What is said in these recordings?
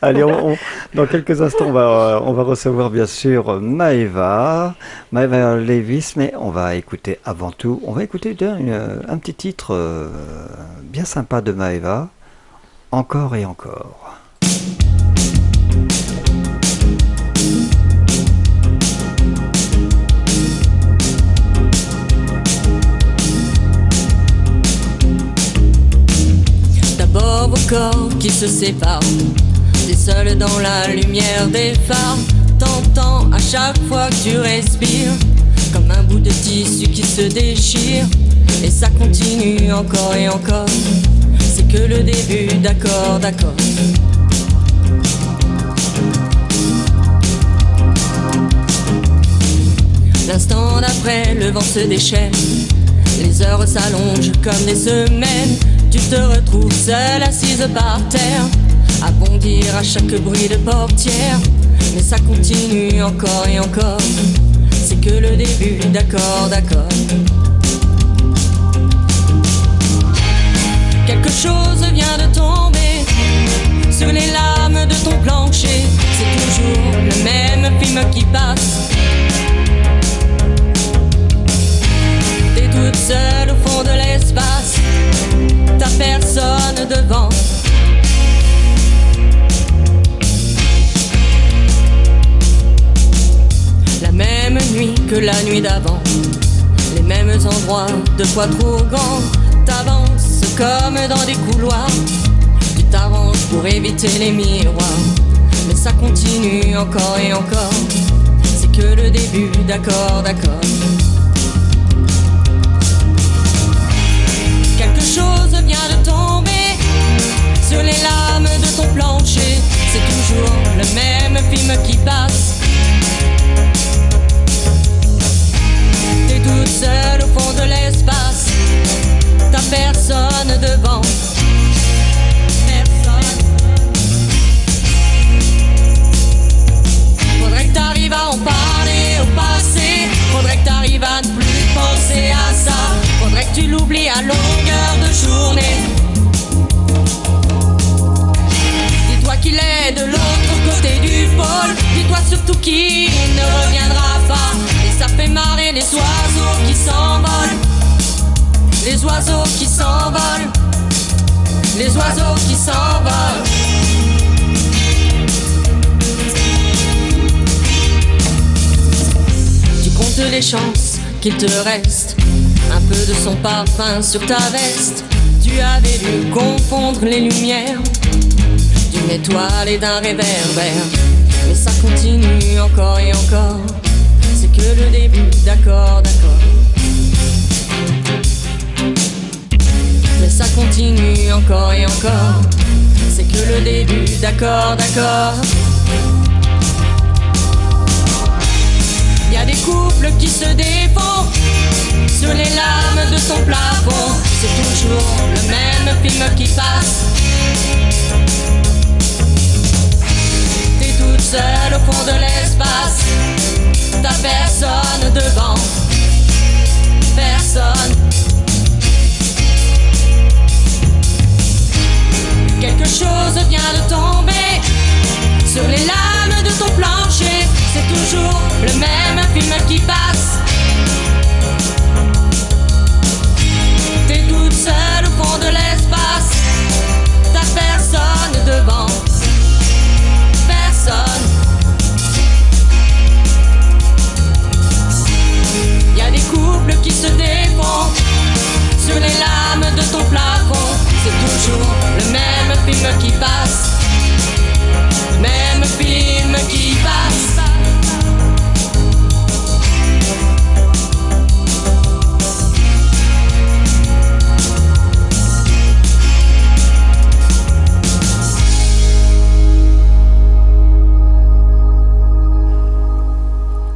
Allez, dans quelques instants, on va recevoir bien sûr Maëva Lévis, mais on va écouter avant tout, on va écouter un petit titre bien sympa de Maëva, Encore et encore. D'abord vos corps qui se séparent, t'es seul dans la lumière des phares. T'entends à chaque fois que tu respires, comme un bout de tissu qui se déchire. Et ça continue encore et encore, c'est que le début, d'accord, d'accord. L'instant d'après, le vent se déchaîne, les heures s'allongent comme des semaines. Tu te retrouves seule assise par terre, à bondir à chaque bruit de portière. Mais ça continue encore et encore, c'est que le début, d'accord, d'accord. Quelque chose vient de tomber sur les lames de ton plancher. C'est toujours le même film qui passe. T'es toute seule au fond de l'espace, t'as personne devant. La même nuit que la nuit d'avant, les mêmes endroits, deux fois trop grands. T'avances comme dans des couloirs, tu t'arranges pour éviter les miroirs. Mais ça continue encore et encore, c'est que le début, d'accord, d'accord. Quelque chose vient de tomber sur les lames de ton plancher. C'est toujours le même film qui passe. T'es toute seule au fond de l'espace, t'as personne devant. Personne. Faudrait que t'arrives à en parler au passé, faudrait que t'arrives à ne plus penser à ça. Faudrait que tu l'oublies à longueur de journée. Dis-toi qu'il est de l'autre côté du pôle, dis-toi surtout qu'il ne reviendra pas. Et ça fait marrer les oiseaux qui s'envolent, les oiseaux qui s'envolent, les oiseaux qui s'envolent. Tu comptes les chances qu'il te reste un peu de son parfum sur ta veste. Tu avais dû confondre les lumières d'une étoile et d'un réverbère. Mais ça continue encore et encore, c'est que le début, d'accord, d'accord. Mais ça continue encore et encore, c'est que le début, d'accord, d'accord. Y a des couples qui se défont sur les lames de ton plafond. C'est toujours le même film qui passe. T'es toute seule au fond de l'espace, t'as personne devant. Personne. Quelque chose vient de tomber sur les lames de ton plancher. C'est toujours le même film qui passe. T'es toute seule au fond de l'espace, t'as personne devant. Personne. Y a des couples qui se défont sur les lames de ton plafond. C'est toujours le même film qui passe, même film qui passe.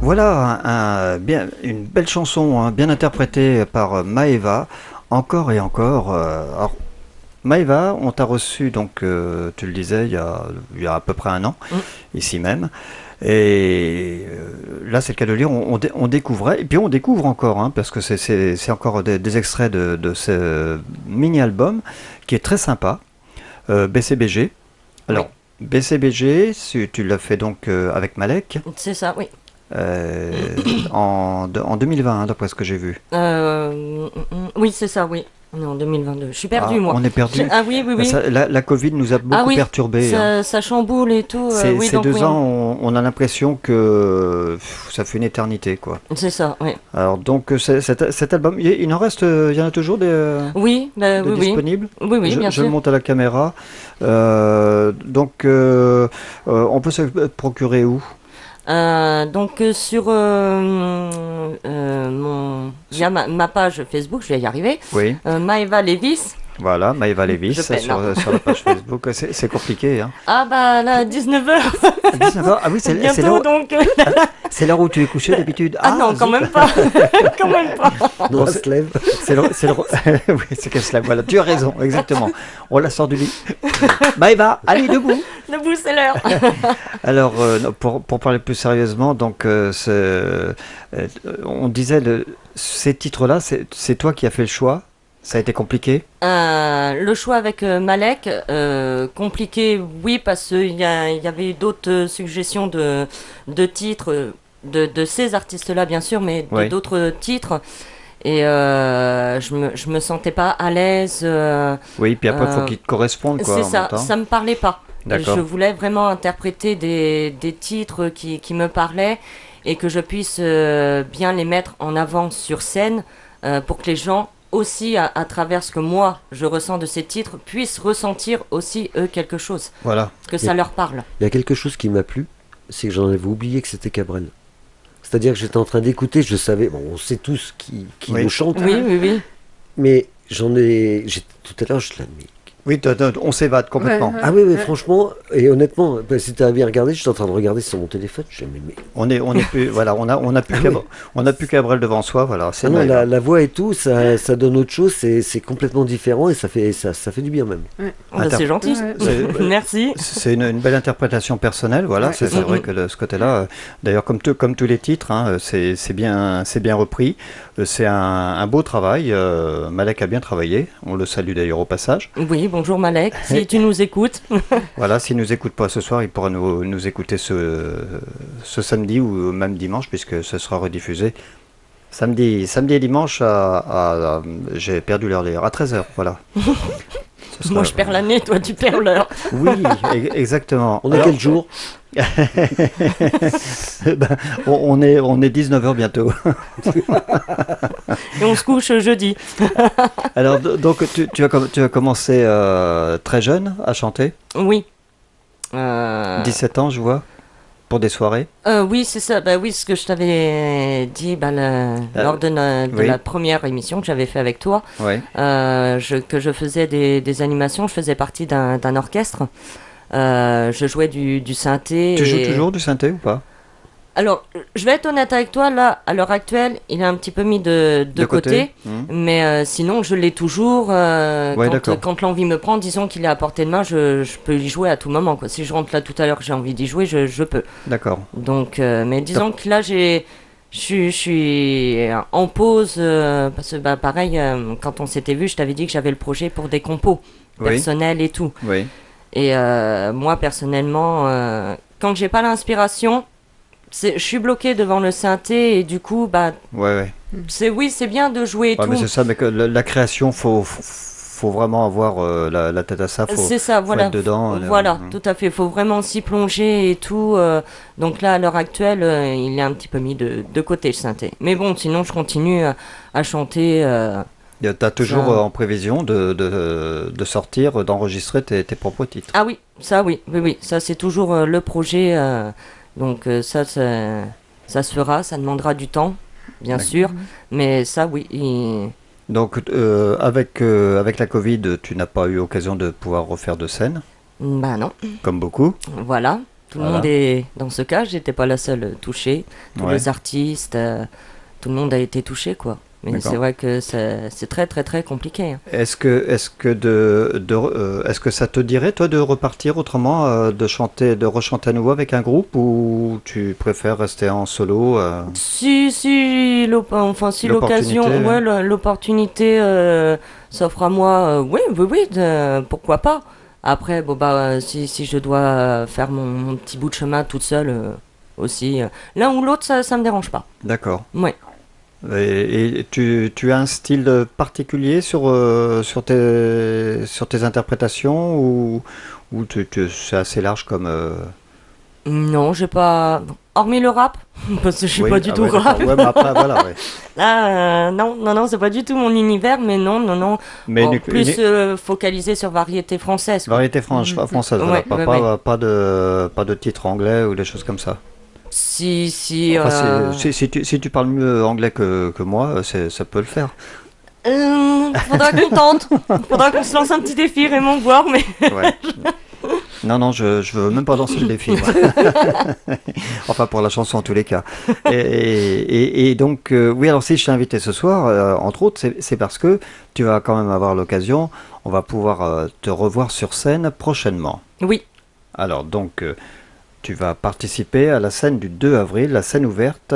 Voilà une belle chanson, hein, bien interprétée par Maëva, encore et encore. Alors, Maëva, on t'a reçu, donc, tu le disais, il y a à peu près un an, ici même. Et là, c'est le cas de le dire, on découvrait, et puis on découvre encore, hein, parce que c'est encore des extraits de ce mini-album qui est très sympa, BCBG. Alors, BCBG, tu l'as fait donc avec Malek C'est ça, oui. en 2020, hein, d'après ce que j'ai vu. Oui, c'est ça, oui. On est en 2022. Je suis perdue, Ah, moi. on est perdu. Ah oui, oui, oui. La Covid nous a Ah beaucoup oui, perturbés. Hein. ça chamboule et tout. Oui, Ces donc deux oui. ans, on a l'impression que ça fait une éternité, quoi. C'est ça, oui. Alors donc cet album, il en reste, il y en a toujours Oui, bah, de oui, oui. disponibles. Oui, oui, bien Je le sûr. monte à la caméra. On peut se procurer où? Donc sur via ma page Facebook, je vais y arriver. Oui, Maëva Lévis. voilà, Maëva Lévis Je peine, hein. sur la page Facebook. C'est compliqué, hein. Ah bah là, 19h. À 19h, ah oui, c'est Bientôt donc. c'est l'heure où tu es couché d'habitude. Ah non, quand zut. même pas. Quand même pas. Bon, Non, elle se lève. oui, c'est qu'elle se lève. Voilà, tu as raison, exactement. On la sort du lit. Maëva, allez debout. Debout, c'est l'heure. Alors, non, pour parler plus sérieusement, donc, on disait, ces titres-là, c'est toi qui as fait le choix. Ça a été compliqué. Le choix avec Malek, compliqué, oui, parce qu'il y avait d'autres suggestions de titres, de ces artistes-là, bien sûr, mais Oui. d'autres titres. Et je me sentais pas à l'aise. Oui, puis après, il faut qu'ils te correspondent, quoi, C'est en ça, même temps. ça me parlait pas. D'accord. Je voulais vraiment interpréter des titres qui me parlaient et que je puisse bien les mettre en avant sur scène pour que les gens aussi, à travers ce que moi je ressens de ces titres, puissent ressentir aussi eux quelque chose, Voilà. que ça leur parle. Il y a quelque chose qui m'a plu, c'est que j'en avais oublié que c'était Cabrel. C'est-à-dire que j'étais en train d'écouter, je savais, bon, on sait tous qui Oui. nous chante, Oui, oui, oui. mais tout à l'heure, je l'ai mis. Oui, on s'évade complètement. Ah oui, oui, franchement, et honnêtement, bah, si tu avais bien regardé, j'étais en train de regarder sur mon téléphone, je me mais... On est plus, voilà, on a plus on a plus Cabrel devant soi, voilà. C'est Ah non, Maëva. la voix et tout, ça donne autre chose, c'est complètement différent et ça fait du bien même. Oh, bah, c'est gentil. C'est- Merci. C'est une belle interprétation personnelle, voilà. Ouais, C'est c'est vrai ça. que ce côté-là, d'ailleurs, comme tous les titres, hein, c'est bien repris. C'est un beau travail. Malek a bien travaillé. On le salue d'ailleurs au passage. Oui, bonjour Malek, si tu nous écoutes. Voilà, s'il nous écoute pas ce soir, il pourra nous écouter ce samedi ou même dimanche, puisque ce sera rediffusé. Samedi et dimanche j'ai perdu l'heure d'ailleurs, à 13h, voilà. Ce Moi sera- je perds l'année, toi tu perds l'heure. Oui, exactement. On est Alors, quel jour? ben, on est 19h bientôt. Et on se couche jeudi. Alors, donc, tu as commencé très jeune à chanter, Oui. 17 ans, je vois, pour des soirées. Oui, c'est ça. Bah oui, ce que je t'avais dit lors de oui. la première émission que j'avais fait avec toi, Ouais. que je faisais des animations. Je faisais partie d'un orchestre. Je jouais du synthé. Tu joues et- toujours du synthé ou pas? Alors, je vais être honnête avec toi. Là, à l'heure actuelle, il est un petit peu mis de côté. Mhm. Mais sinon, je l'ai toujours. Ouais, d'accord. Quand l'envie me prend, disons qu'il est à portée de main, je peux y jouer à tout moment, quoi. Si je rentre là tout à l'heure, que j'ai envie d'y jouer, je peux. D'accord. Donc, mais disons que là, je suis en pause parce que, bah, pareil, quand on s'était vu, je t'avais dit que j'avais le projet pour des compos Oui. personnels et tout. Oui. Et moi, personnellement, quand j'ai pas l'inspiration, je suis bloqué devant le synthé et du coup, bah, Ouais. c'est bien de jouer et Ouais, tout. mais c'est ça, mais que la création, faut vraiment avoir la tête à ça. C'est ça, faut voilà. être dedans. Voilà, Mhm. tout à fait. Il faut vraiment s'y plonger et tout. Donc là, à l'heure actuelle, il est un petit peu mis de côté le synthé. Mais bon, sinon, je continue à chanter. T'as toujours Ça- en prévision de sortir, d'enregistrer tes propres titres. Ah oui, ça, oui, oui, oui. Ça, c'est toujours le projet. Donc ça se fera. Ça demandera du temps, bien D'accord. sûr. Mais ça, oui. Donc, avec la Covid, tu n'as pas eu occasion de pouvoir refaire de scène, Bah non. comme beaucoup. Voilà. Tout le Voilà. monde est dans ce cas. J'étais pas la seule touchée. Tous Ouais. les artistes, tout le monde a été touché, quoi. Mais D'accord. c'est vrai que c'est très très très compliqué, hein. Est-ce que ça te dirait, toi, de repartir autrement, de rechanter à nouveau avec un groupe, ou tu préfères rester en solo Si l'occasion, L'opportunité, ouais, l'opportunité s'offre à moi, oui, pourquoi pas. Après, bon, bah, si je dois faire mon petit bout de chemin toute seule aussi, l'un ou l'autre, ça me dérange pas. D'accord. Ouais. Et tu as un style particulier sur tes interprétations ou c'est assez large comme... Non, j'ai pas. Hormis le rap, parce que je suis Oui, pas du ah tout ouais, rap. d'accord. Ouais, mais après, voilà, ouais. Là, non, c'est pas du tout mon univers, mais non. Mais Bon, plus focalisé sur variété française, quoi. variété française, voilà. Ouais, ouais, ouais. Pas de titre anglais ou des choses comme ça. Si, Enfin, si tu parles mieux anglais que moi, ça peut le faire. faudra qu'on tente. Faudra qu'on se lance un petit défi, Raymond, voir, mais. Ouais. Non, je veux même pas danser le défi, moi. Enfin, pour la chanson en tous les cas. Et donc, oui, alors si je t'ai invité ce soir, entre autres, c'est parce que tu vas quand même avoir l'occasion, on va pouvoir te revoir sur scène prochainement. Oui, Alors, donc, tu vas participer à la scène du 2 avril, la scène ouverte,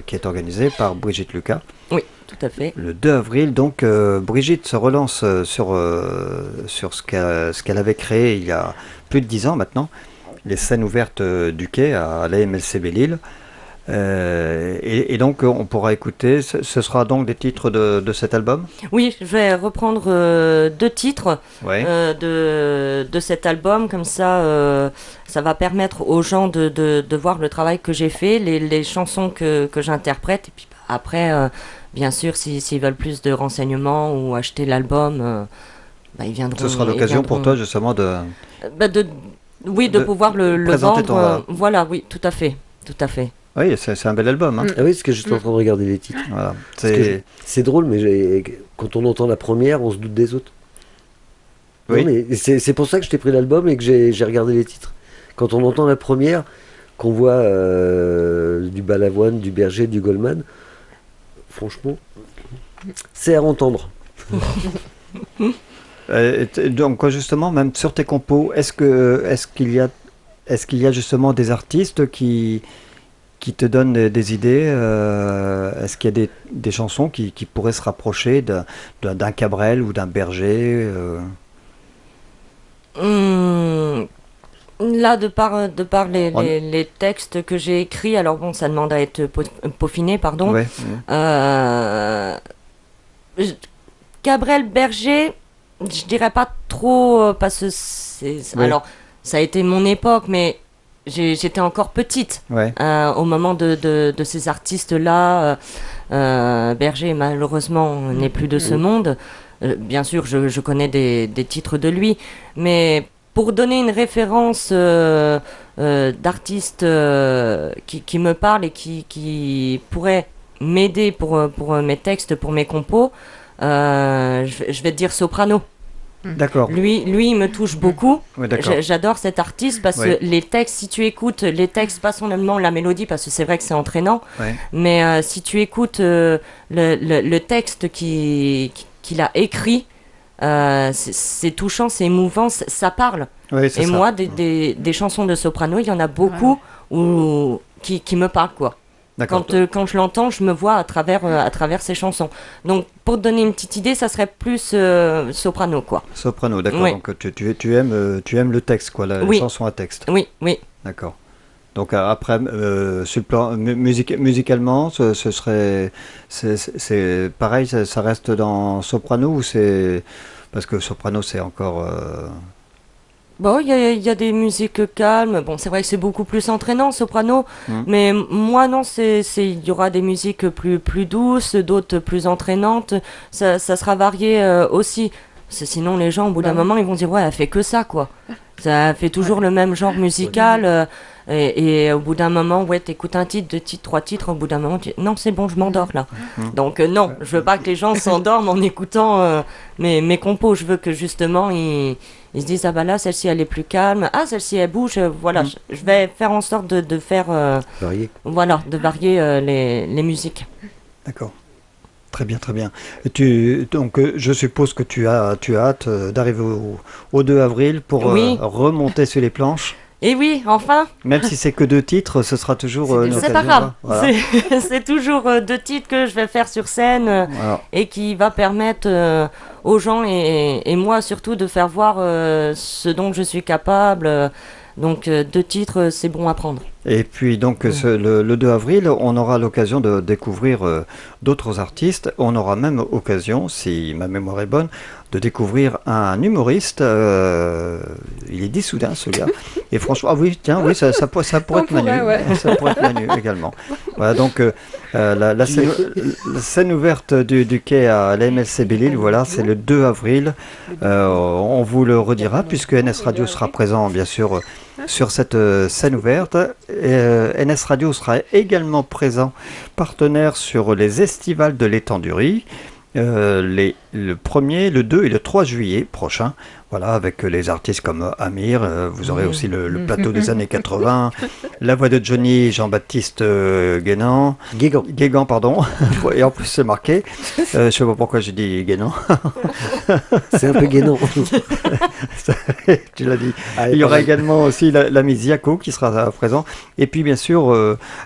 qui est organisée par Brigitte Lucas. oui, tout à fait. Le 2 avril, donc, Brigitte se relance sur ce qu'elle avait créé il y a plus de 10 ans maintenant, les scènes ouvertes du quai à la MLC Belle-Île. Et donc, on pourra écouter, ce sera donc des titres de cet album? Oui, je vais reprendre deux titres Ouais. de cet album, comme ça va permettre aux gens de voir le travail que j'ai fait, les chansons que j'interprète, et puis bah, après, bien sûr, s'ils veulent plus de renseignements ou acheter l'album, bah, ils viendront. Ce sera l'occasion pour toi justement Bah, oui, de de pouvoir le présenter vendre. ton album. Voilà, oui, tout à fait, tout à fait. Oui, c'est un bel album, hein. Ah oui, parce que j'étais en train de regarder les titres. Voilà. Parce que c'est drôle, mais quand on entend la première, on se doute des autres. Oui. Non, mais c'est pour ça que je t'ai pris l'album et que j'ai regardé les titres. Quand on entend la première, qu'on voit du Balavoine, du Berger, du Goldman, franchement, c'est à entendre. Donc justement, même sur tes compos, est-ce qu'il y a justement des artistes qui te donnent des idées? Est-ce qu'il y a des chansons qui pourraient se rapprocher d'un Cabrel ou d'un Berger? Là, de par On- les textes que j'ai écrits, alors bon, ça demande à être peaufiné, pardon. Ouais. Euh, je- Cabrel Berger, je dirais pas trop, parce que Ouais. alors, ça a été mon époque, mais j'étais encore petite Ouais. au moment de ces artistes-là. Berger, malheureusement, n'est plus de ce monde. Bien sûr, je connais des titres de lui, mais pour donner une référence d'artiste qui me parle et qui pourrait m'aider pour mes textes, pour mes compos, je vais te dire Soprano. D'accord. Lui, il me touche beaucoup. Ouais, d'accord. J'adore cet artiste parce Ouais. que les textes, si tu écoutes les textes, pas seulement la mélodie, parce que c'est vrai que c'est entraînant, Ouais. mais si tu écoutes le texte qu'il a écrit, c'est touchant, c'est émouvant, ça parle. Ouais, c'est Et ça. moi, des chansons de soprano, il y en a beaucoup qui me parlent, quoi. D'accord. Quand je l'entends, je me vois à travers ces chansons. Donc, pour te donner une petite idée, ça serait plus soprano, quoi. Soprano, d'accord. Oui. Donc tu aimes le texte, quoi, la Oui. chanson à texte. Oui, oui. D'accord. Donc après, sur le plan musicalement, ce serait, c'est pareil, ça reste dans soprano ou c'est parce que soprano c'est encore. Bon, il y a des musiques calmes. Bon, c'est vrai que c'est beaucoup plus entraînant, soprano. Hmm. Mais moi, non, il y aura des musiques plus douces, d'autres plus entraînantes. Ça sera varié aussi. Parce que sinon, les gens, au bout d'un moment, ils vont dire, ouais, elle fait que ça, quoi. Ça fait toujours le même genre musical. Et au bout d'un moment, ouais, t'écoutes un titre, deux titres, trois titres. Au bout d'un moment, non, c'est bon, je m'endors là. Donc, non, je veux pas que les gens s'endorment en écoutant mes compos. Je veux que justement, ils se disent, ah bah là, celle-ci, elle est plus calme. Ah, celle-ci, elle bouge. Voilà, je vais faire en sorte de faire. Varié. Voilà, de varier les musiques. D'accord. Très bien, très bien. Donc je suppose que tu as hâte d'arriver au 2 avril pour Oui. remonter sur les planches. Et oui, enfin. Même si c'est que 2 titres, ce sera toujours une C'est pas occasion, grave. voilà. C'est toujours 2 titres que je vais faire sur scène Voilà. et qui va permettre aux gens et moi surtout de faire voir ce dont je suis capable. Donc 2 titres, c'est bon à prendre. Et puis donc le 2 avril, on aura l'occasion de découvrir d'autres artistes. On aura même occasion, si ma mémoire est bonne, de découvrir un humoriste. Il est dissoudin ce gars. Et franchement, ah oui, tiens, oui, ça pourrait être Manu. pourrait, ouais. Ça pourrait être Manu également. Voilà, donc la scène ouverte du quai à la MLC Belle-Île, voilà, c'est le 2 avril. On vous le redira, puisque NS Radio sera présent, bien sûr, sur cette scène ouverte. NS Radio sera également présent, partenaire sur les estivales de l'étang du Riz, le 1er, le 2 et le 3 juillet prochain. Voilà, avec les artistes comme Amir, vous aurez aussi le plateau des années 80, la voix de Johnny, Jean-Baptiste Guégan, pardon, et en plus c'est marqué, je sais pas pourquoi j'ai dit Guénan. C'est un peu Guénan. Tu l'as dit. Ah, Il y aura également aussi l'ami Ziaco qui sera présent, et puis bien sûr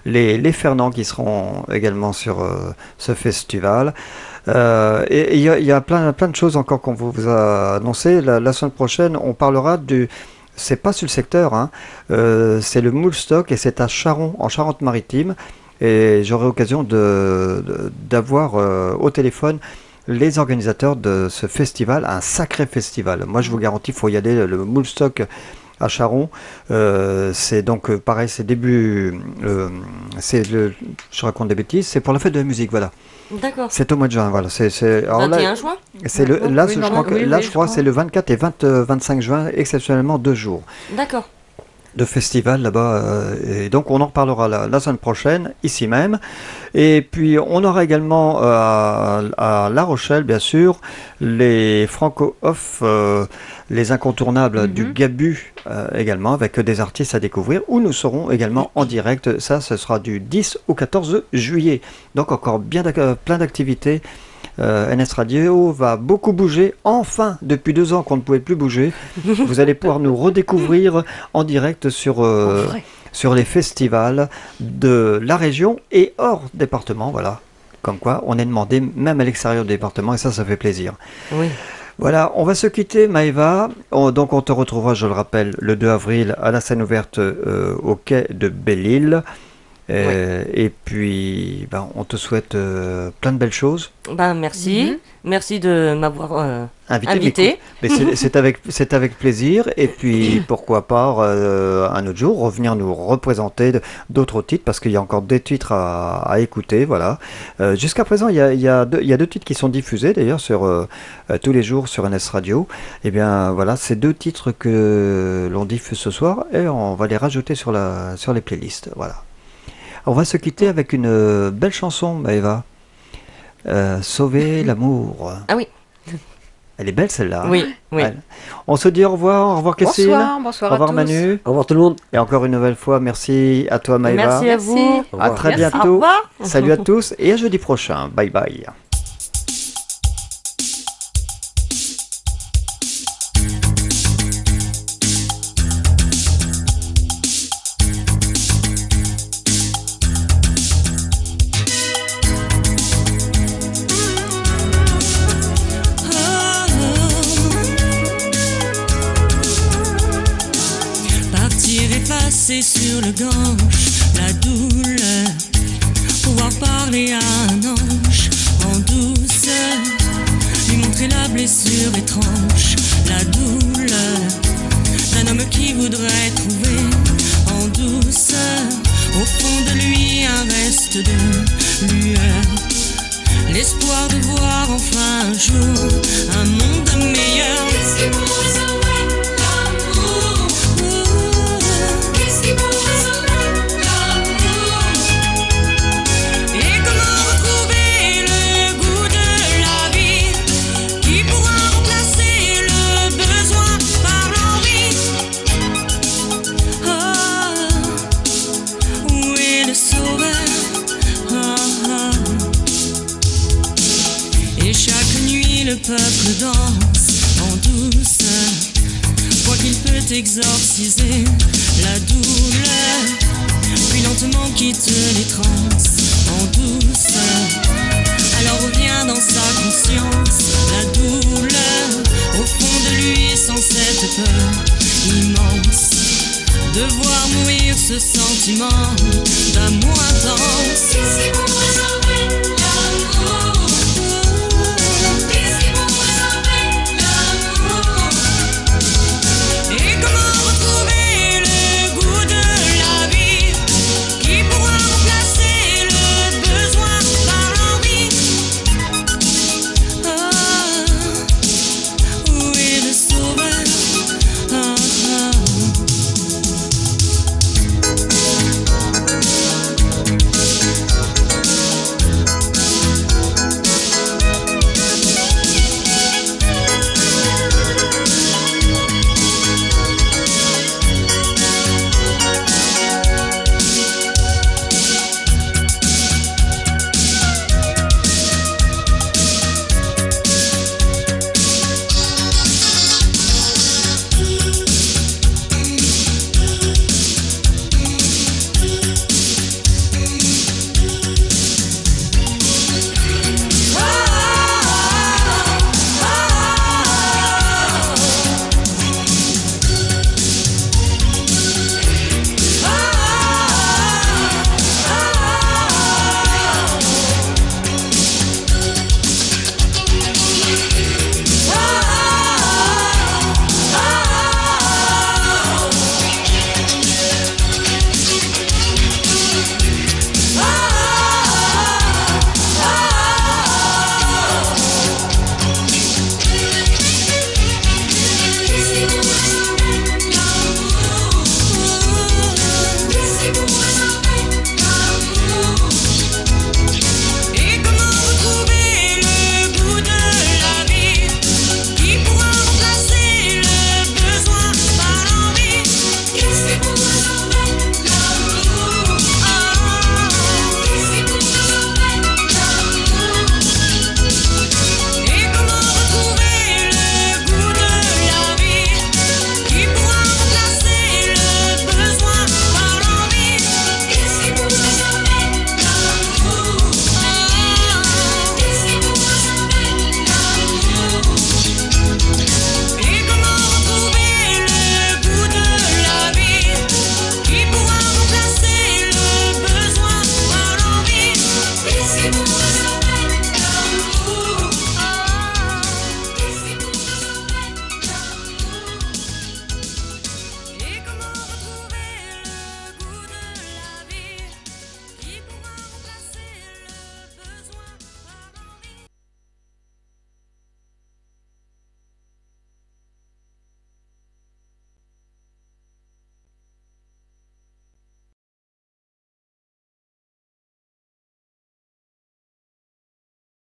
les Fernands qui seront également sur ce festival. Et il y a plein de choses encore qu'on vous a annoncé. La semaine prochaine, on parlera c'est pas sur le secteur, hein, c'est le Moulstock et c'est à Charon, en Charente-Maritime. Et j'aurai l'occasion d'avoir au téléphone les organisateurs de ce festival, un sacré festival. Moi, je vous garantis, il faut y aller. Le Moulstock à Charon, c'est donc pareil, c'est début, je raconte des bêtises, c'est pour la fête de la musique, voilà. D'accord. C'est au mois de juin, voilà. Alors 21 juin. c'est je crois c'est le 24 et 25 juin, exceptionnellement 2 jours D'accord. de festival là-bas. Et donc on en reparlera la semaine prochaine, ici même. Et puis on aura également à La Rochelle, bien sûr, les Franco-Off, les incontournables du Gabu également, avec des artistes à découvrir, où nous serons également en direct. Ça, ce sera du 10 au 14 juillet. Donc encore plein d'activités. NS Radio va beaucoup bouger. Enfin, depuis 2 ans qu'on ne pouvait plus bouger, vous allez pouvoir nous redécouvrir en direct sur les festivals de la région et hors département. Voilà. Comme quoi, on est demandé même à l'extérieur du département et ça fait plaisir. Oui. Voilà, on va se quitter, Maëva. Donc on te retrouvera, je le rappelle, le 2 avril à la scène ouverte au quai de Belle-Île. Et puis, on te souhaite plein de belles choses. Merci. Merci de m'avoir invité. Mais c'est avec plaisir. Et puis, pourquoi pas, un autre jour, revenir nous représenter d'autres titres, parce qu'il y a encore des titres à écouter. Voilà. Jusqu'à présent, il y a 2 titres qui sont diffusés, d'ailleurs, sur tous les jours sur NS Radio. Et bien, voilà, c'est 2 titres que l'on diffuse ce soir, et on va les rajouter sur les playlists. Voilà. On va se quitter avec une belle chanson, Maëva. Sauver l'amour. Ah oui. Elle est belle celle-là. Oui, oui. On se dit au revoir Christine. Bonsoir au revoir à tous. Manu. Au revoir tout le monde. Et encore une nouvelle fois, merci à toi Maëva. Merci à vous. Au À revoir. très Merci. Au bientôt. revoir. Salut à tous et à jeudi prochain. Bye bye. Sur le ganche, la douleur, pouvoir parler à un ange en douceur, lui montrer la blessure étrange, la douleur d'un homme qui voudrait trouver en douceur, au fond de lui un reste de lueur, l'espoir de voir enfin un jour un monde meilleur. Le peuple danse en douceur, quoi qu'il peut exorciser la douleur, puis lentement quitte les trans en douceur. Alors revient dans sa conscience la douleur, au fond de lui sans cette peur immense de voir mourir ce sentiment d'amour intense.